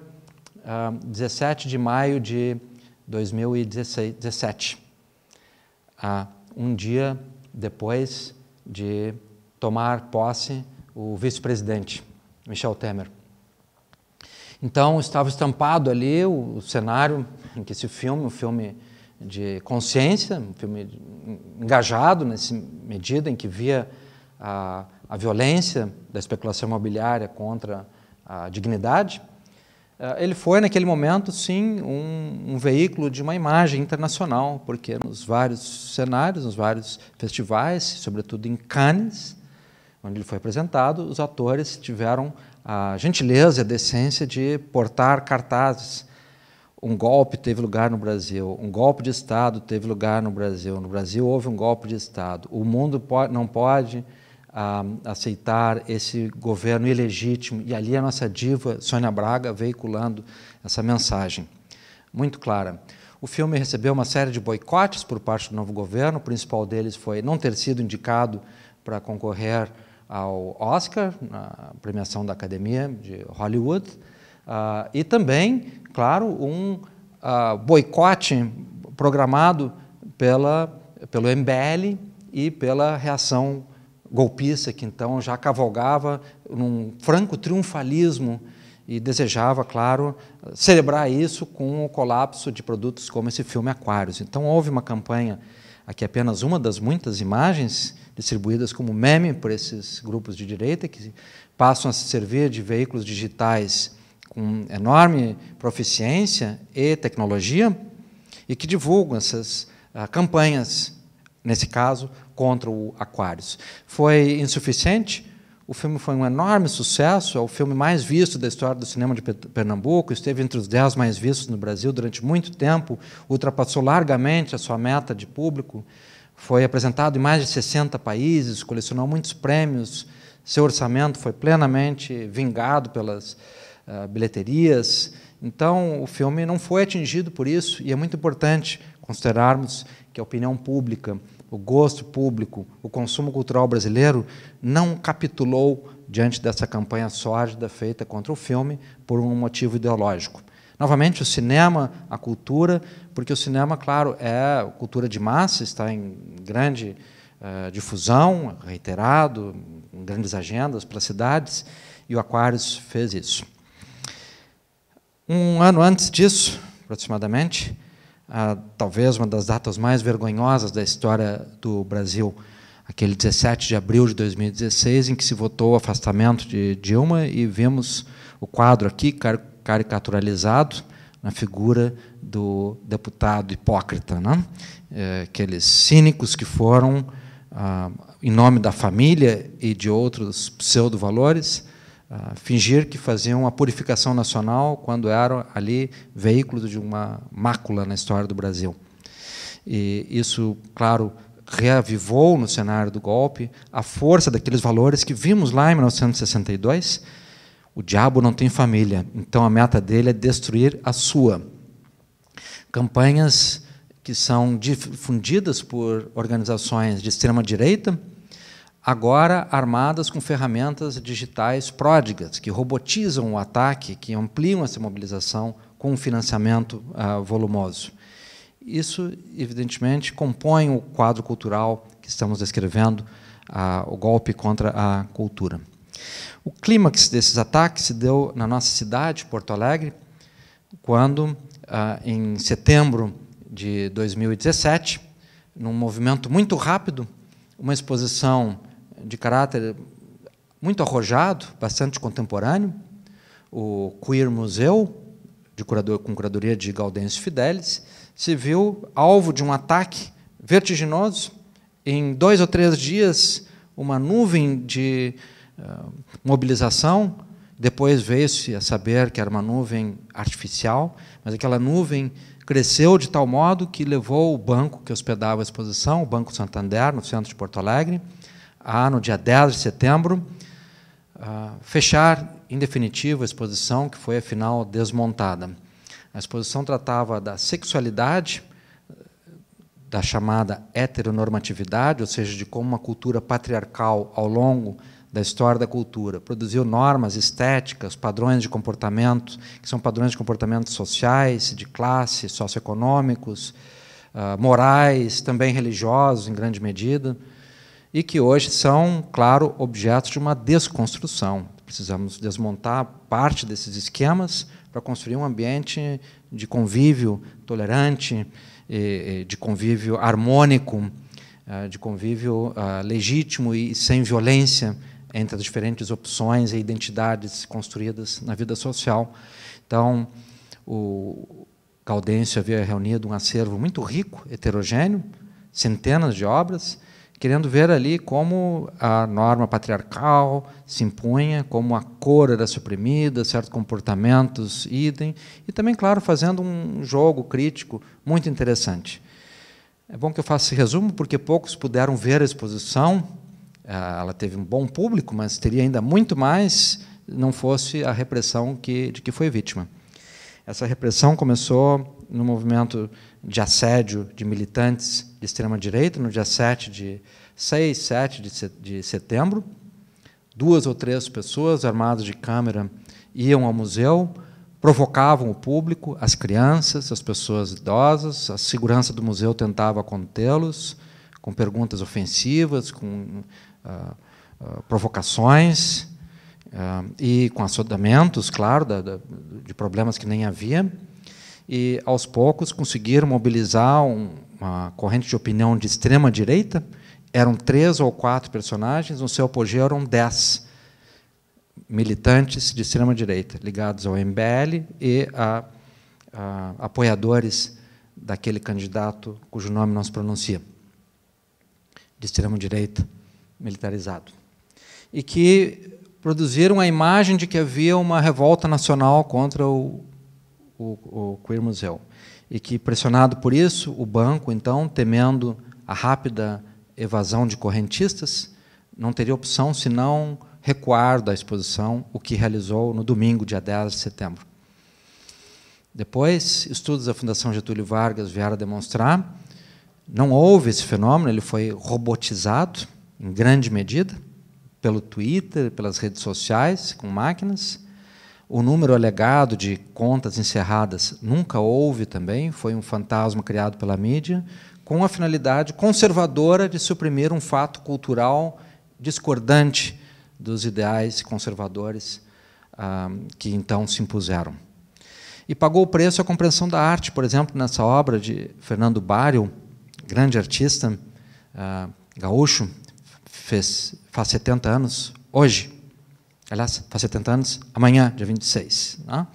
17 de maio de 2017, um dia depois de tomar posse o vice-presidente, Michel Temer. Então, estava estampado ali o cenário em que esse filme, um filme de consciência, um filme engajado nessa medida em que via a violência da especulação imobiliária contra a dignidade. Ele foi, naquele momento, sim, um veículo de uma imagem internacional, porque nos vários cenários, nos vários festivais, sobretudo em Cannes, onde ele foi apresentado, os atores tiveram a gentileza e a decência de portar cartazes. Um golpe teve lugar no Brasil, um golpe de Estado teve lugar no Brasil houve um golpe de Estado, o mundo não pode aceitar esse governo ilegítimo, e ali a nossa diva Sônia Braga veiculando essa mensagem muito clara. O filme recebeu uma série de boicotes por parte do novo governo, o principal deles foi não ter sido indicado para concorrer ao Oscar, na premiação da Academia de Hollywood, e também, claro, um boicote programado pelo MBL e pela reação golpista, que então já cavalgava num franco triunfalismo e desejava, claro, celebrar isso com o colapso de produtos como esse filme Aquários. Então houve uma campanha, aqui apenas uma das muitas imagens distribuídas como meme por esses grupos de direita, que passam a se servir de veículos digitais com enorme proficiência e tecnologia, e que divulgam essas campanhas, nesse caso, contra o Aquários. Foi insuficiente, o filme foi um enorme sucesso, é o filme mais visto da história do cinema de Pernambuco, esteve entre os 10 mais vistos no Brasil durante muito tempo, ultrapassou largamente a sua meta de público, foi apresentado em mais de 60 países, colecionou muitos prêmios, seu orçamento foi plenamente vingado pelas bilheterias. Então, o filme não foi atingido por isso, e é muito importante considerarmos que a opinião pública, o gosto público, o consumo cultural brasileiro não capitulou diante dessa campanha sórdida feita contra o filme por um motivo ideológico. Novamente, o cinema, a cultura, porque o cinema, claro, é cultura de massa, está em grande difusão, reiterado, em grandes agendas para cidades, e o Aquários fez isso. Um ano antes disso, aproximadamente, talvez uma das datas mais vergonhosas da história do Brasil, aquele 17 de abril de 2016, em que se votou o afastamento de Dilma, e vimos o quadro aqui caricaturalizado na figura do deputado hipócrita, né? Aqueles cínicos que foram, em nome da família e de outros pseudo-valores, fingir que faziam a purificação nacional quando eram ali veículos de uma mácula na história do Brasil. E isso, claro, reavivou no cenário do golpe a força daqueles valores que vimos lá em 1962. O diabo não tem família, então a meta dele é destruir a sua. Campanhas que são difundidas por organizações de extrema-direita, agora armadas com ferramentas digitais pródigas, que robotizam o ataque, que ampliam essa mobilização com um financiamento volumoso. Isso, evidentemente, compõe o quadro cultural que estamos descrevendo, o golpe contra a cultura. O clímax desses ataques se deu na nossa cidade, Porto Alegre, quando, em setembro de 2017, num movimento muito rápido, uma exposição de caráter muito arrojado, bastante contemporâneo, o Queer Museu, com curadoria de Gaudêncio Fidelis, se viu alvo de um ataque vertiginoso. Em 2 ou 3 dias, uma nuvem de mobilização, depois veio-se a saber que era uma nuvem artificial, mas aquela nuvem cresceu de tal modo que levou o banco que hospedava a exposição, o Banco Santander, no centro de Porto Alegre, no dia 10 de setembro, fechar em definitiva, a exposição que foi, afinal, desmontada. A exposição tratava da sexualidade, da chamada heteronormatividade, ou seja, de como uma cultura patriarcal, ao longo da história da cultura, produziu normas estéticas, padrões de comportamento, que são padrões de comportamento sociais, de classe, socioeconômicos, morais, também religiosos, em grande medida, e que hoje são, claro, objetos de uma desconstrução. Precisamos desmontar parte desses esquemas para construir um ambiente de convívio tolerante, de convívio harmônico, de convívio legítimo e sem violência entre as diferentes opções e identidades construídas na vida social. Então, o Gaudêncio havia reunido um acervo muito rico, heterogêneo, centenas de obras, querendo ver ali como a norma patriarcal se impunha, como a cor era suprimida, certos comportamentos idem, e também, claro, fazendo um jogo crítico muito interessante. É bom que eu faça esse resumo, porque poucos puderam ver a exposição. Ela teve um bom público, mas teria ainda muito mais, não fosse a repressão de que foi vítima. Essa repressão começou no movimento de assédio de militantes de extrema-direita, no dia 6, 7 de setembro. 2 ou 3 pessoas armadas de câmera iam ao museu, provocavam o público, as crianças, as pessoas idosas, a segurança do museu tentava contê-los, com perguntas ofensivas, com provocações, e com assodamentos, claro, de problemas que nem havia. E, aos poucos, conseguiram mobilizar uma corrente de opinião de extrema-direita. Eram 3 ou 4 personagens, no seu apogeu eram 10 militantes de extrema-direita, ligados ao MBL e a apoiadores daquele candidato cujo nome não se pronuncia, de extrema-direita militarizado. E que produziram a imagem de que havia uma revolta nacional contra o Queer Museu. E que, pressionado por isso, o banco, então, temendo a rápida evasão de correntistas, não teria opção senão recuar da exposição, o que realizou no domingo, dia 10 de setembro. Depois, estudos da Fundação Getúlio Vargas vieram a demonstrar, não houve esse fenômeno, ele foi robotizado, em grande medida, pelo Twitter, pelas redes sociais, com máquinas. O número alegado de contas encerradas nunca houve também, foi um fantasma criado pela mídia, com a finalidade conservadora de suprimir um fato cultural discordante dos ideais conservadores que então se impuseram. E pagou o preço a compreensão da arte, por exemplo, nessa obra de Fernando Bário, grande artista gaúcho, faz 70 anos hoje. Aliás, faz 70 anos amanhã, dia 26. Né?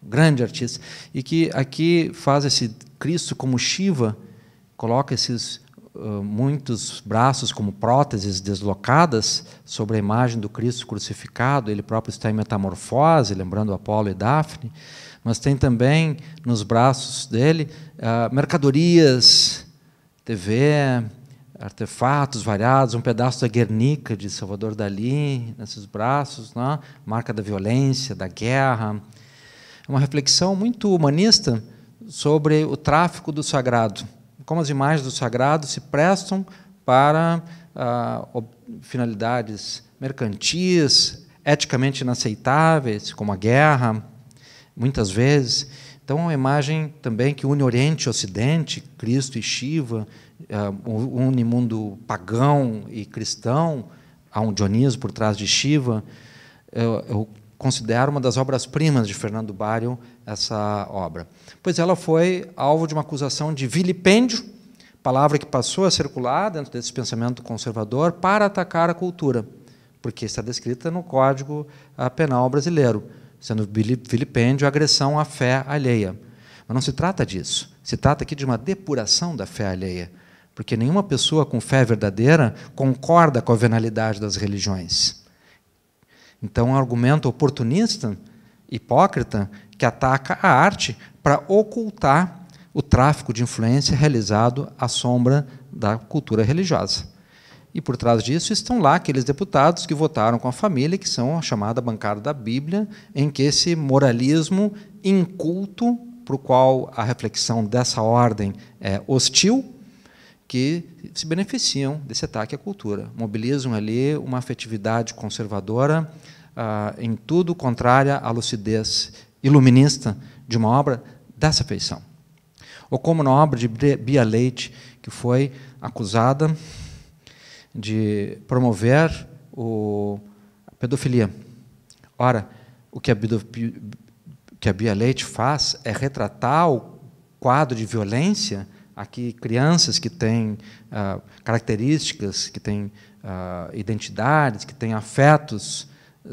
Grande artista. E que aqui faz esse Cristo como Shiva, coloca esses muitos braços como próteses deslocadas sobre a imagem do Cristo crucificado. Ele próprio está em metamorfose, lembrando Apolo e Dafne, mas tem também nos braços dele mercadorias, TV, artefatos variados, um pedaço da Guernica de Salvador Dalí nesses braços, né? Marca da violência, da guerra. Uma reflexão muito humanista sobre o tráfico do sagrado, como as imagens do sagrado se prestam para finalidades mercantis, eticamente inaceitáveis, como a guerra, muitas vezes. Então, é uma imagem também que une Oriente e Ocidente, Cristo e Shiva, une mundo pagão e cristão, há um Dioniso por trás de Shiva. Eu considero uma das obras-primas de Fernando Bário essa obra. Pois ela foi alvo de uma acusação de vilipêndio, palavra que passou a circular dentro desse pensamento conservador para atacar a cultura, porque está descrita no Código Penal brasileiro, sendo vilipêndio a agressão à fé alheia. Mas não se trata disso. Se trata aqui de uma depuração da fé alheia, porque nenhuma pessoa com fé verdadeira concorda com a venalidade das religiões. Então, é um argumento oportunista, hipócrita, que ataca a arte para ocultar o tráfico de influência realizado à sombra da cultura religiosa. E, por trás disso, estão lá aqueles deputados que votaram com a família, que são a chamada bancada da Bíblia, em que esse moralismo inculto, para o qual a reflexão dessa ordem é hostil, que se beneficiam desse ataque à cultura. Mobilizam ali uma afetividade conservadora, em tudo contrária à lucidez iluminista de uma obra dessa feição. Ou como na obra de Bia Leite, que foi acusada de promover a pedofilia. Ora, o que a Bia Leite faz é retratar o quadro de violência. Aqui, crianças que têm características, que têm identidades, que têm afetos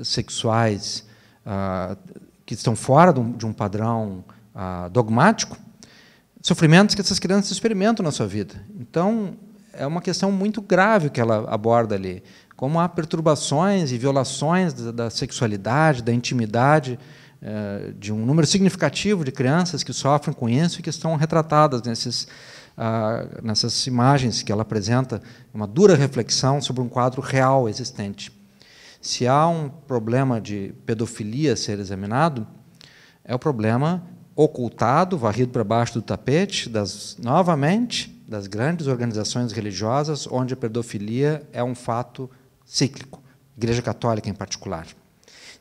sexuais que estão fora de um padrão dogmático, sofrimentos que essas crianças experimentam na sua vida. Então, é uma questão muito grave que ela aborda ali, como há perturbações e violações da sexualidade, da intimidade, de um número significativo de crianças que sofrem com isso e que estão retratadas nessas imagens que ela apresenta, uma dura reflexão sobre um quadro real existente. Se há um problema de pedofilia a ser examinado, é o problema ocultado, varrido para baixo do tapete, novamente, das grandes organizações religiosas, onde a pedofilia é um fato cíclico, Igreja Católica em particular.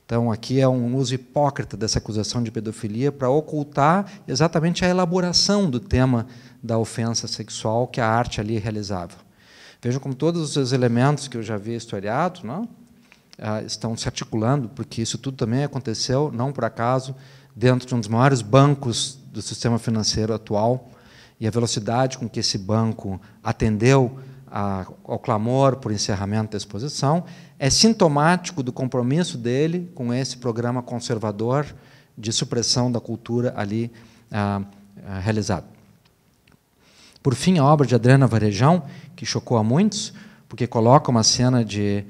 Então, aqui é um uso hipócrita dessa acusação de pedofilia para ocultar exatamente a elaboração do tema da ofensa sexual que a arte ali realizava. Vejam como todos os elementos que eu já havia historiado, não? Estão se articulando, porque isso tudo também aconteceu, não por acaso, dentro de um dos maiores bancos do sistema financeiro atual, e a velocidade com que esse banco atendeu ao clamor por encerramento da exposição é sintomático do compromisso dele com esse programa conservador de supressão da cultura ali realizado. Por fim, a obra de Adriana Varejão, que chocou a muitos, porque coloca uma cena de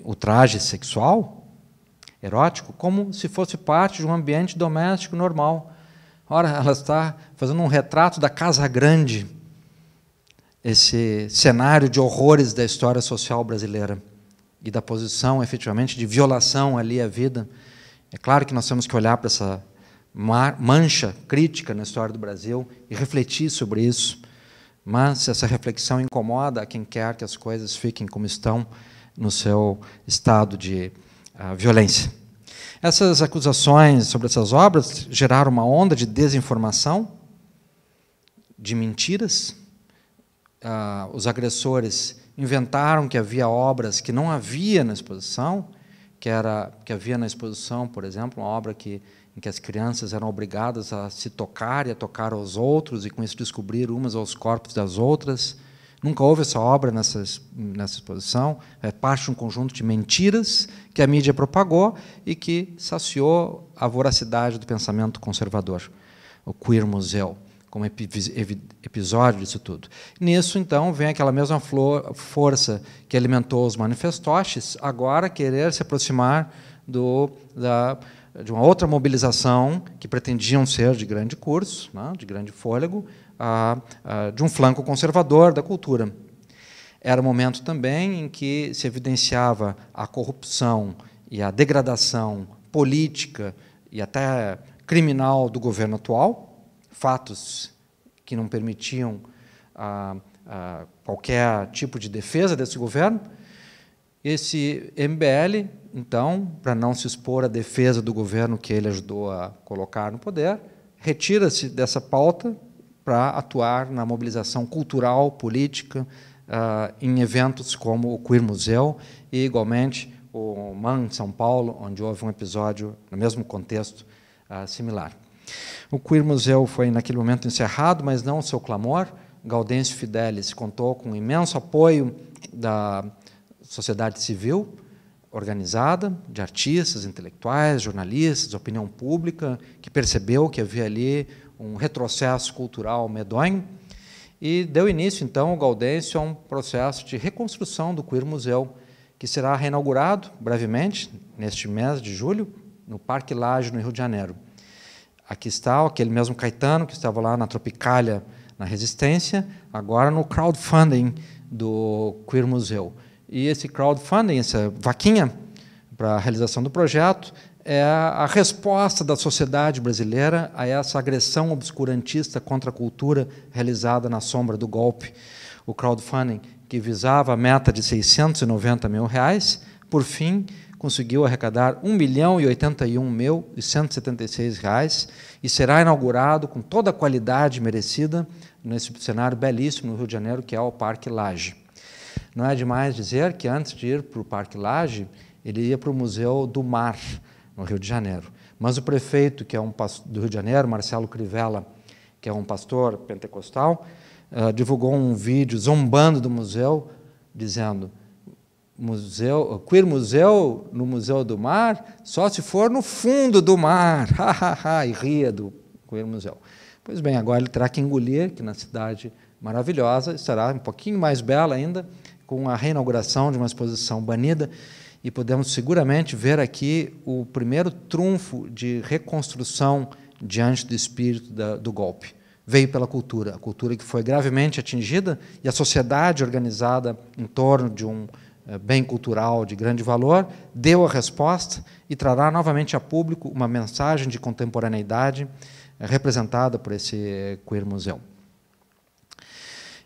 ultraje sexual, erótico, como se fosse parte de um ambiente doméstico normal. Ora, ela está fazendo um retrato da Casa Grande, esse cenário de horrores da história social brasileira e da posição, efetivamente, de violação ali à vida. É claro que nós temos que olhar para essa mancha crítica na história do Brasil e refletir sobre isso, mas essa reflexão incomoda a quem quer que as coisas fiquem como estão no seu estado de violência. Essas acusações sobre essas obras geraram uma onda de desinformação, de mentiras. Os agressores inventaram que havia obras que não havia na exposição, que havia na exposição, por exemplo, uma obra em que as crianças eram obrigadas a se tocar e a tocar aos outros, e com isso descobrir umas aos corpos das outras. Nunca houve essa obra nessa exposição, é parte de um conjunto de mentiras que a mídia propagou e que saciou a voracidade do pensamento conservador, o Queer Museu, como episódio disso tudo. Nisso, então, vem aquela mesma força que alimentou os manifestoches, agora querer se aproximar de uma outra mobilização que pretendiam ser de grande curso, né, de grande fôlego, de um flanco conservador da cultura. Era um momento também em que se evidenciava a corrupção e a degradação política e até criminal do governo atual, fatos que não permitiam qualquer tipo de defesa desse governo. Esse MBL, então, para não se expor à defesa do governo que ele ajudou a colocar no poder, retira-se dessa pauta para atuar na mobilização cultural, política, em eventos como o Queer Museu e, igualmente, o MAN em São Paulo, onde houve um episódio, no mesmo contexto, similar. O Queer Museu foi, naquele momento, encerrado, mas não o seu clamor. Gaudêncio Fidelis contou com um imenso apoio da sociedade civil organizada, de artistas, intelectuais, jornalistas, opinião pública, que percebeu que havia ali um retrocesso cultural medonho, e deu início, então, o Gaudêncio a um processo de reconstrução do Queer Museu, que será reinaugurado brevemente, neste mês de julho, no Parque Lage, no Rio de Janeiro. Aqui está aquele mesmo Caetano, que estava lá na Tropicália, na resistência, agora no crowdfunding do Queer Museu. E esse crowdfunding, essa vaquinha para a realização do projeto, é a resposta da sociedade brasileira a essa agressão obscurantista contra a cultura realizada na sombra do golpe. O crowdfunding, que visava a meta de R$690 mil, por fim, conseguiu arrecadar R$1.081.176 e será inaugurado com toda a qualidade merecida nesse cenário belíssimo no Rio de Janeiro, que é o Parque Lage. Não é demais dizer que, antes de ir para o Parque Lage, ele ia para o Museu do Mar, no Rio de Janeiro. Mas o prefeito, que é do Rio de Janeiro, Marcelo Crivella, que é um pastor pentecostal, divulgou um vídeo zombando do museu, dizendo: Queer Museu no Museu do Mar, só se for no fundo do mar, e ria do Queer Museu. Pois bem, agora ele terá que engolir que na cidade maravilhosa estará um pouquinho mais bela ainda, com a reinauguração de uma exposição banida, e podemos seguramente ver aqui o primeiro trunfo de reconstrução diante do espírito do golpe. Veio pela cultura, a cultura que foi gravemente atingida, e a sociedade organizada em torno de um bem cultural de grande valor deu a resposta e trará novamente a público uma mensagem de contemporaneidade representada por esse Queer Museu.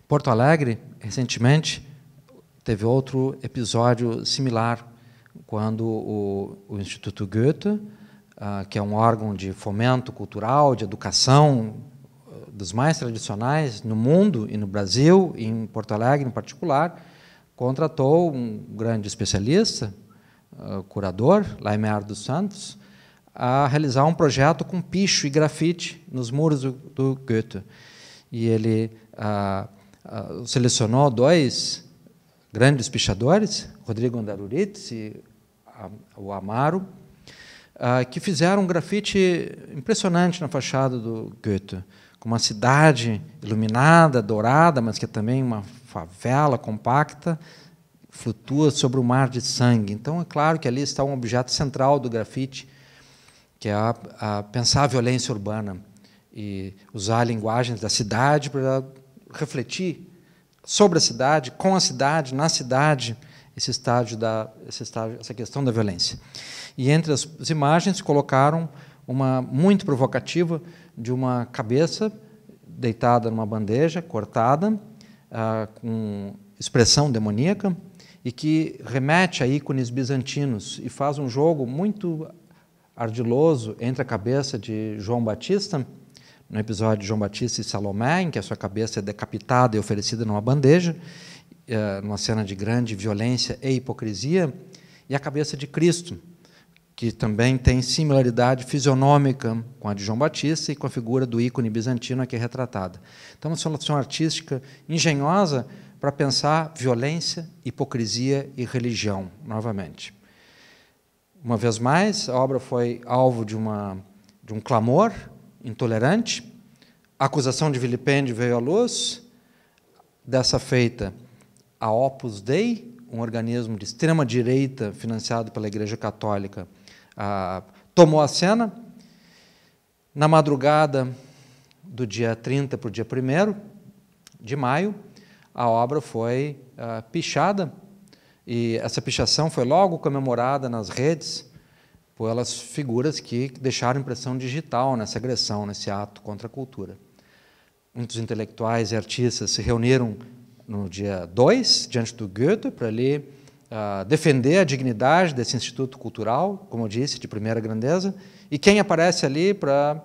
Porto Alegre, recentemente, teve outro episódio similar, quando o Instituto Goethe, que é um órgão de fomento cultural, de educação, dos mais tradicionais no mundo e no Brasil, e em Porto Alegre em particular, contratou um grande especialista, curador, Laimer dos Santos, a realizar um projeto com picho e grafite nos muros do Goethe. E ele selecionou 2 grandes pichadores, Rodrigo Andaruritz e o Amaro, que fizeram um grafite impressionante na fachada do Goethe, com uma cidade iluminada, dourada, mas que é também uma favela compacta, flutua sobre o mar de sangue. Então, é claro que ali está um objeto central do grafite, que é pensar a violência urbana e usar linguagens da cidade para refletir sobre a cidade, com a cidade, na cidade, essa questão da violência. E entre as imagens colocaram uma muito provocativa de uma cabeça deitada numa bandeja, cortada, com expressão demoníaca, e que remete a ícones bizantinos e faz um jogo muito ardiloso entre a cabeça de João Batista, no episódio de João Batista e Salomé, em que a sua cabeça é decapitada e oferecida numa bandeja, numa cena de grande violência e hipocrisia, e a cabeça de Cristo, que também tem similaridade fisionômica com a de João Batista e com a figura do ícone bizantino aqui retratada. Então, uma solução artística engenhosa para pensar violência, hipocrisia e religião, novamente. Uma vez mais, a obra foi alvo de um clamor intolerante, a acusação de vilipêndio veio à luz, dessa feita, a Opus Dei, um organismo de extrema-direita financiado pela Igreja Católica, tomou a cena. Na madrugada do dia 30 para o dia 1º de maio, a obra foi pichada, e essa pichação foi logo comemorada nas redes pelas figuras que deixaram impressão digital nessa agressão, nesse ato contra a cultura. Muitos intelectuais e artistas se reuniram no dia 2, diante do Goethe, para ali defender a dignidade desse instituto cultural, como eu disse, de primeira grandeza, e quem aparece ali para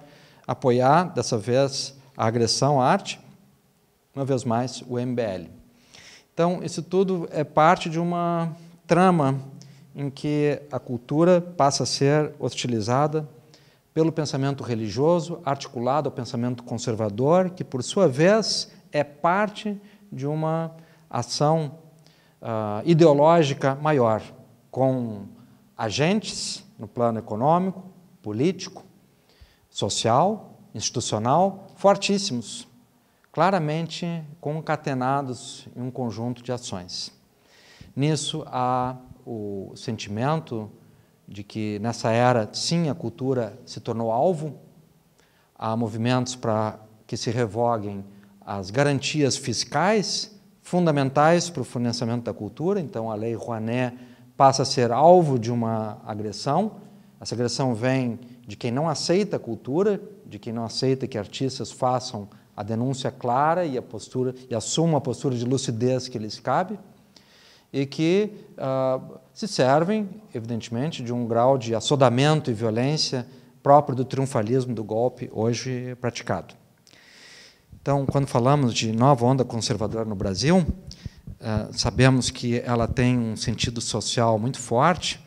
apoiar, dessa vez, a agressão à arte, uma vez mais, o MBL. Então, isso tudo é parte de uma trama em que a cultura passa a ser hostilizada pelo pensamento religioso, articulado ao pensamento conservador, que, por sua vez, é parte de uma ação ideológica maior, com agentes no plano econômico, político, social, institucional, fortíssimos, claramente concatenados em um conjunto de ações. Nisso há o sentimento de que, nessa era, sim, a cultura se tornou alvo, há movimentos para que se revoguem as garantias fiscais fundamentais para o financiamento da cultura. Então, a Lei Rouanet passa a ser alvo de uma agressão. Essa agressão vem de quem não aceita a cultura, de quem não aceita que artistas façam a denúncia clara e assumam a postura de lucidez que lhes cabe, e que se servem, evidentemente, de um grau de assodamento e violência próprio do triunfalismo do golpe hoje praticado. Então, quando falamos de nova onda conservadora no Brasil, sabemos que ela tem um sentido social muito forte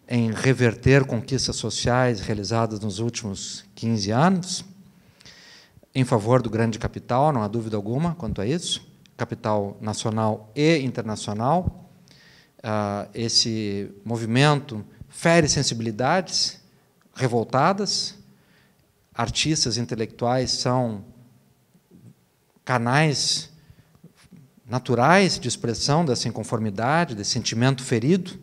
em reverter conquistas sociais realizadas nos últimos 15 anos, em favor do grande capital, não há dúvida alguma quanto a isso, capital nacional e internacional. Esse movimento fere sensibilidades revoltadas, artistas intelectuais são canais naturais de expressão dessa inconformidade, desse sentimento ferido.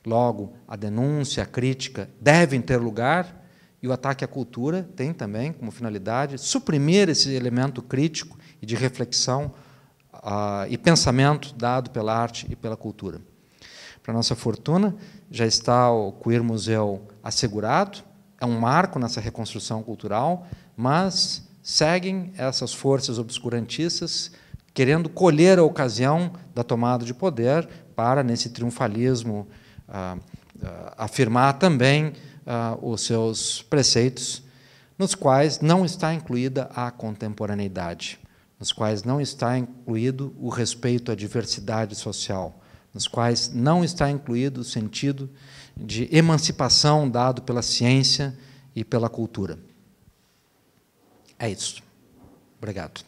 Logo, a denúncia, a crítica devem ter lugar, e o ataque à cultura tem também como finalidade suprimir esse elemento crítico e de reflexão e pensamento dado pela arte e pela cultura. Para nossa fortuna, já está o Queer Museu assegurado, é um marco nessa reconstrução cultural, mas seguem essas forças obscurantistas querendo colher a ocasião da tomada de poder para, nesse triunfalismo, afirmar também os seus preceitos, nos quais não está incluída a contemporaneidade, nos quais não está incluído o respeito à diversidade social, nos quais não está incluído o sentido de emancipação dado pela ciência e pela cultura. É isso. Obrigado.